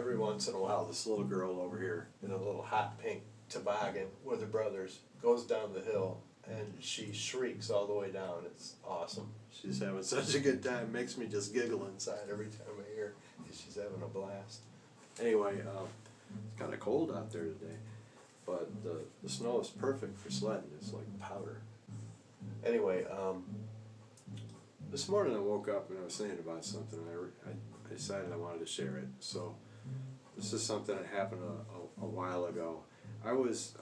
every once in a while, this little girl over here in a little hot pink toboggan with her brothers goes down the hill and she shrieks all the way down. It's awesome. She's having such a good time. Makes me just giggle inside every time I hear her. She's having a blast. Anyway, it's kind of cold out there today, but the snow is perfect for sledding. It's like powder. Anyway, this morning I woke up and I was thinking about something, and I decided I wanted to share it. So this is something that happened a while ago. I was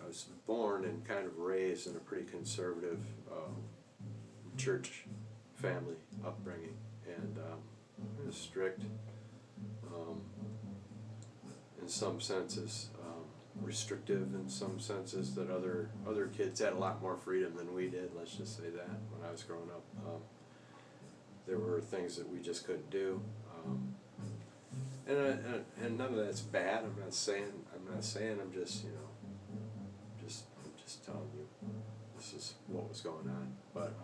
born and kind of raised in a pretty conservative church family upbringing, and it was strict in some senses, restrictive in some senses, that other kids had a lot more freedom than we did, let's just say that, when I was growing up. There were things that we just couldn't do, and none of that's bad. I'm not saying. I'm just, I'm just telling you this is what was going on. But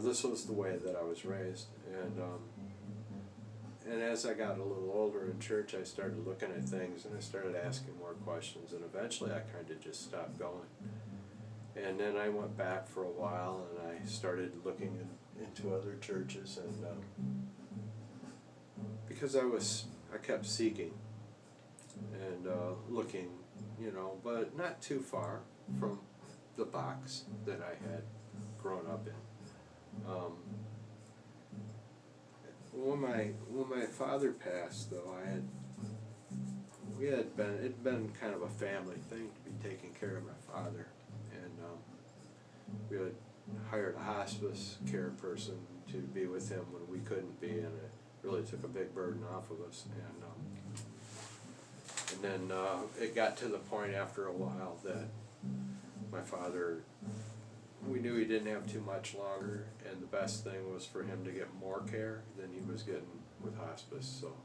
this was the way that I was raised, and as I got a little older in church, I started looking at things and I started asking more questions, and eventually I kind of just stopped going. And then I went back for a while and I started looking into other churches, and because I kept seeking and looking, but not too far from the box that I had grown up in. When my father passed, though, it'd been kind of a family thing to be taking care of my father, and we had hired a hospice care person to be with him when we couldn't be, and it really took a big burden off of us. And then it got to the point after a while that my father, we knew he didn't have too much longer, and the best thing was for him to get more care than he was getting with hospice. So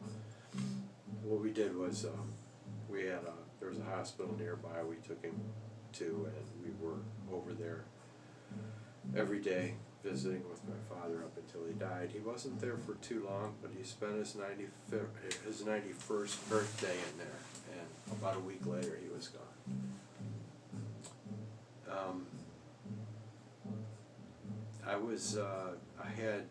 what we did was there was a hospital nearby we took him to, and we were over there every day visiting with my father up until he died. He wasn't there for too long, but he spent his 91st birthday in there, and about a week later he was gone. I had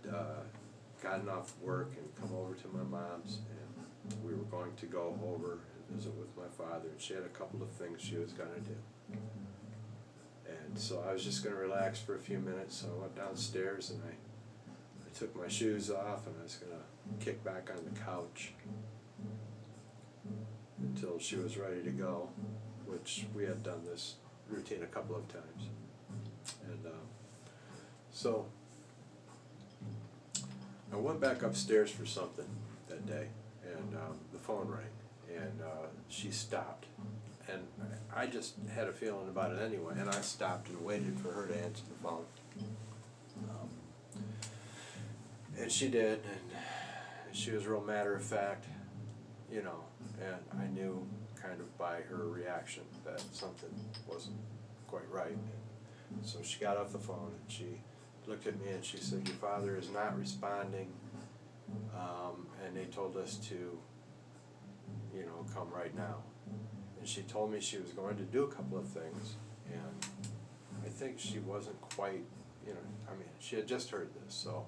gotten off work and come over to my mom's, and we were going to go over and visit with my father, and she had a couple of things she was going to do. And so I was just going to relax for a few minutes, so I went downstairs and I took my shoes off and I was going to kick back on the couch until she was ready to go, which we had done this routine a couple of times. And so I went back upstairs for something that day, and the phone rang, and she stopped. And I just had a feeling about it anyway, and I stopped and waited for her to answer the phone. And she did, and she was real matter-of-fact, and I knew kind of by her reaction that something wasn't quite right. So she got off the phone and she looked at me and she said, "Your father is not responding, and they told us to, come right now." And she told me she was going to do a couple of things, and I think she wasn't quite, she had just heard this, so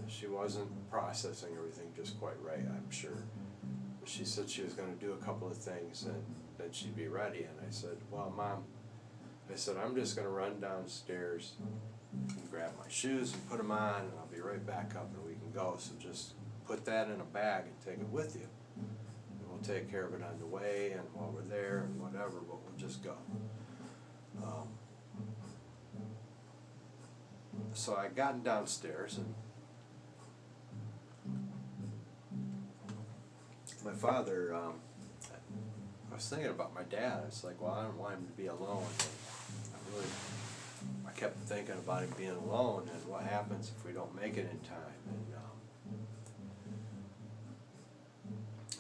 she wasn't processing everything just quite right, I'm sure. But she said she was going to do a couple of things and then she'd be ready, and I said, "Well, Mom," I said, "I'm just going to run downstairs and grab my shoes and put them on, and I'll be right back up and we can go, so just put that in a bag and take it with you. And we'll take care of it on the way and while we're there and whatever, but we'll just go." So I got downstairs, and my father, I was thinking about my dad. It's like, well, I don't want him to be alone. And I kept thinking about him being alone and what happens if we don't make it in time.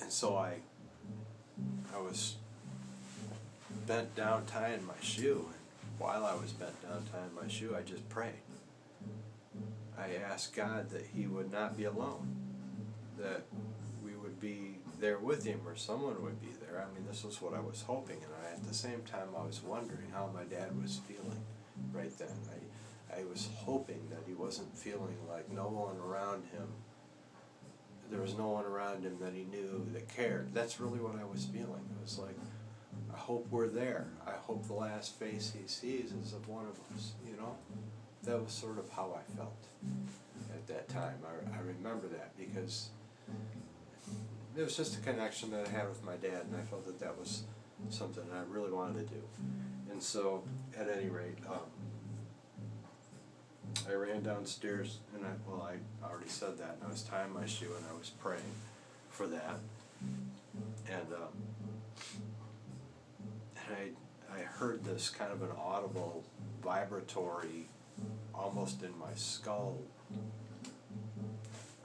And so I was bent down tying my shoe, and while I was bent down tying my shoe, I just prayed. I asked God that He would not be alone, that we would be there with him, or someone would be there. I mean, this was what I was hoping, and at the same time I was wondering how my dad was feeling right then. I was hoping that he wasn't feeling like no one around him, there was no one around him that he knew that cared. That's really what I was feeling. It was like, I hope we're there. I hope the last face he sees is of one of us, you know? That was sort of how I felt at that time. I remember that because it was just a connection that I had with my dad, and I felt that that was something that I really wanted to do. And so, at any rate, I ran downstairs, and I already said that, and I was tying my shoe, and I was praying for that. And I heard this kind of an audible, vibratory, almost in my skull,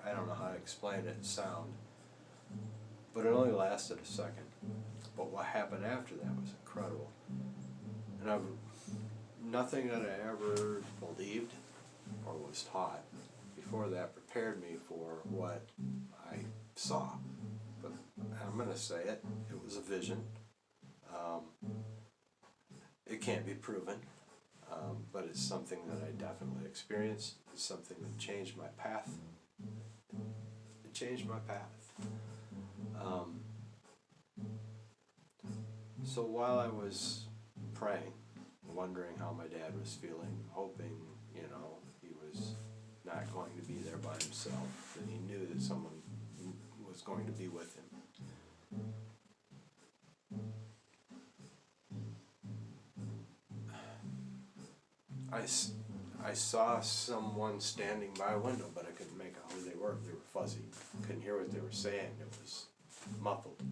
I don't know how to explain it, sound. But it only lasted a second. But what happened after that was incredible. And nothing that I ever believed or was taught before that prepared me for what I saw. But I'm going to say it. It was a vision. It can't be proven, but it's something that I definitely experienced. It's something that changed my path. It changed my path. So while I was praying, wondering how my dad was feeling, hoping, you know, he was not going to be there by himself, that he knew that someone was going to be with him. I saw someone standing by a window, but I couldn't make out who they were. They were fuzzy. Couldn't hear what they were saying. It was muffled.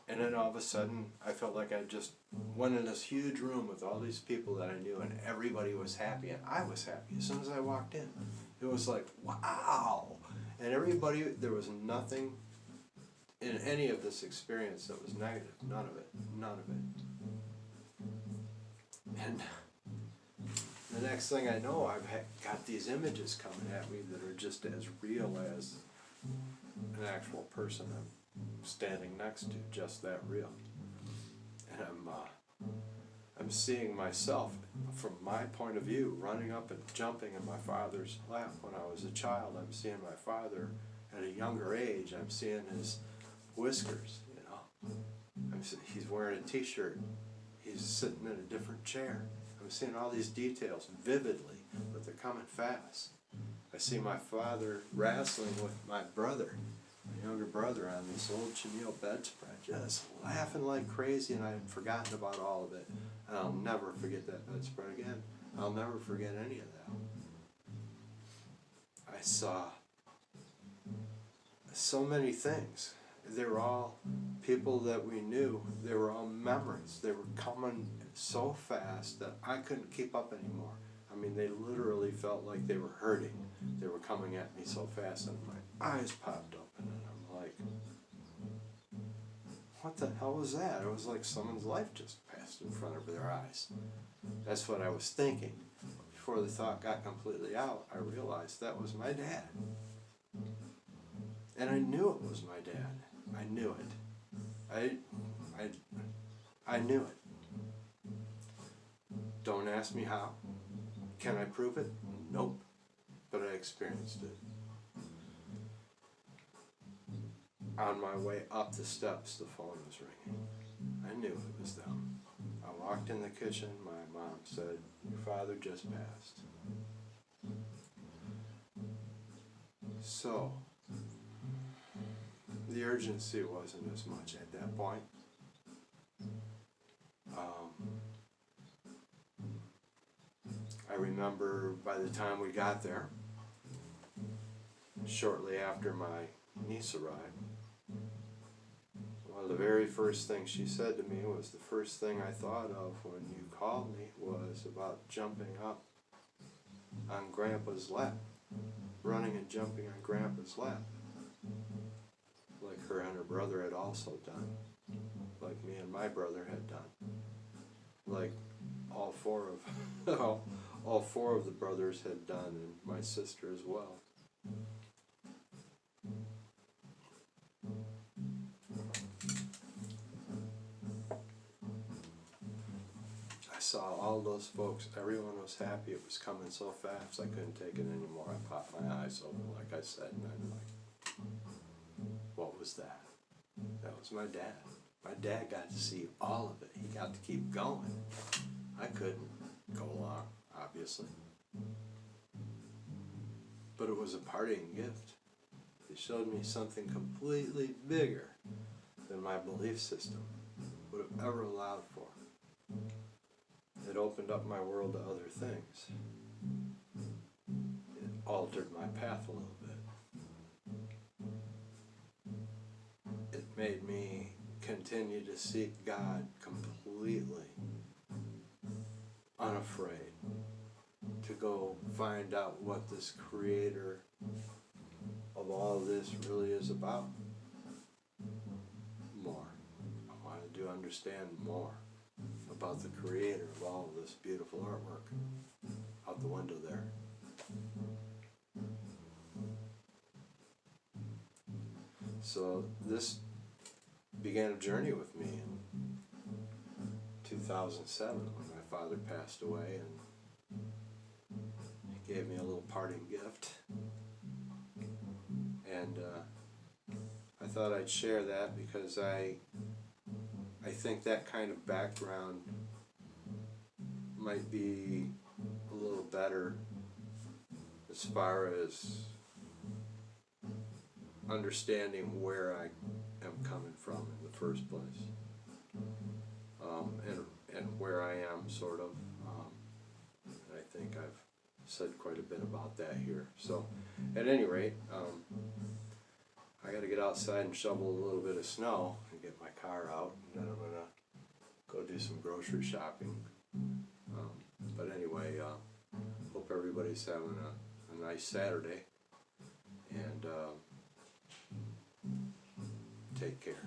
And then all of a sudden, I felt like I just went in this huge room with all these people that I knew, and everybody was happy, and I was happy as soon as I walked in. It was like, wow! And everybody, there was nothing in any of this experience that was negative. None of it. None of it. And the next thing I know, I've got these images coming at me that are just as real as an actual person I'm standing next to, just that real. And I'm seeing myself, from my point of view, running up and jumping in my father's lap when I was a child. I'm seeing my father at a younger age. I'm seeing his whiskers, you know. He's wearing a t-shirt. He's sitting in a different chair. I'm seeing all these details vividly, but they're coming fast. I see my father wrestling with my brother, my younger brother, on this old chenille bedspread, just laughing like crazy, and I had forgotten about all of it. And I'll never forget that bedspread again. I'll never forget any of that. I saw so many things. They were all people that we knew. They were all memories. They were coming so fast that I couldn't keep up anymore. I mean, they literally felt like they were hurting. They were coming at me so fast, and my eyes popped open, and I'm like, what the hell was that? It was like someone's life just passed in front of their eyes. That's what I was thinking. Before the thought got completely out, I realized that was my dad. And I knew it was my dad. I knew it. I knew it. Don't ask me how. Can I prove it? Nope. But I experienced it. On my way up the steps, the phone was ringing. I knew it was them. I walked in the kitchen. My mom said, "Your father just passed." So, the urgency wasn't as much at that point. I remember by the time we got there, shortly after my niece arrived, one of the very first things she said to me was the first thing I thought of when you called me was about jumping up on Grandpa's lap, running and jumping on Grandpa's lap, like her and her brother had also done, like me and my brother had done, like all four of the brothers had done, and my sister as well. saw all those folks, everyone was happy, it was coming so fast, I couldn't take it anymore. I popped my eyes open, like I said, and I'm like, what was that? That was my dad. My dad got to see all of it. He got to keep going. I couldn't go along, obviously. But it was a parting gift. It showed me something completely bigger than my belief system would have ever allowed for. It opened up my world to other things. It altered my path a little bit. It made me continue to seek God completely unafraid, to go find out what this creator of all this really is about. More. I wanted to understand more about the creator of all of this beautiful artwork out the window there. So this began a journey with me in 2007 when my father passed away, and he gave me a little parting gift. And I thought I'd share that because I think that kind of background might be a little better as far as understanding where I am coming from in the first place, and where I am, sort of. And I think I've said quite a bit about that here. So, at any rate, I got to get outside and shovel a little bit of snow and get my car out, and then I'm going to go do some grocery shopping. But anyway, hope everybody's having a nice Saturday, and take care.